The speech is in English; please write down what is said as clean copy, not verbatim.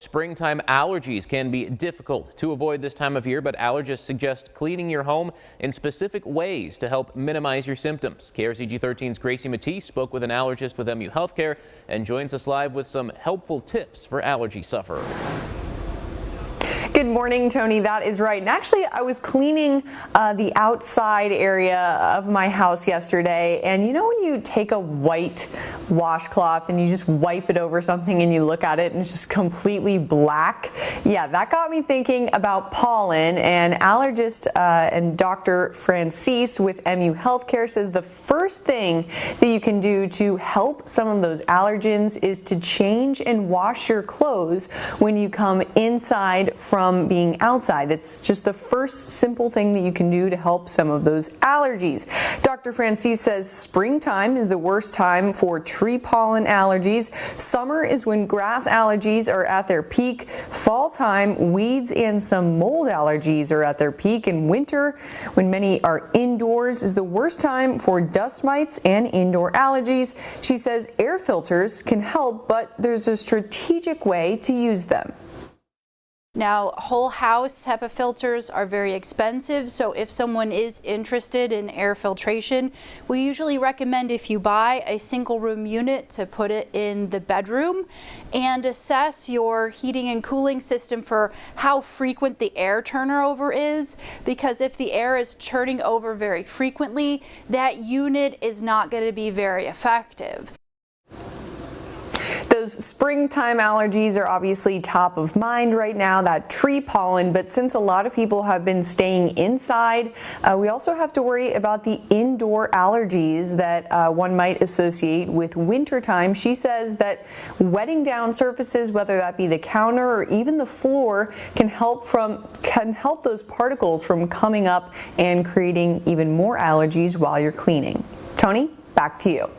Springtime allergies can be difficult to avoid this time of year, but allergists suggest cleaning your home in specific ways to help minimize your symptoms. KRCG 13's Gracie Matisse spoke with an allergist with MU Healthcare and joins us live with some helpful tips for allergy sufferers. Good morning, Tony. That is right. And actually, I was cleaning the outside area of my house yesterday. And you know when you take a white washcloth and you just wipe it over something and you look at it and it's just completely black? Yeah, that got me thinking about pollen. And allergist and Dr. Franzese with MU Healthcare says the first thing that you can do to help some of those allergens is to change and wash your clothes when you come inside from being outside. That's just the first simple thing that you can do to help some of those allergies. Dr. Franzese says springtime is the worst time for tree pollen allergies. Summer is when grass allergies are at their peak. Fall time, weeds and some mold allergies are at their peak. And winter, when many are indoors, is the worst time for dust mites and indoor allergies. She says air filters can help, but there's a strategic way to use them. Now, whole house HEPA filters are very expensive, so if someone is interested in air filtration, we usually recommend if you buy a single room unit to put it in the bedroom and assess your heating and cooling system for how frequent the air turnover is, because if the air is turning over very frequently, that unit is not going to be very effective. Those springtime allergies are obviously top of mind right now, that tree pollen, but since a lot of people have been staying inside, we also have to worry about the indoor allergies that one might associate with wintertime. She says that wetting down surfaces, whether that be the counter or even the floor, can help those particles from coming up and creating even more allergies while you're cleaning. Tony, back to you.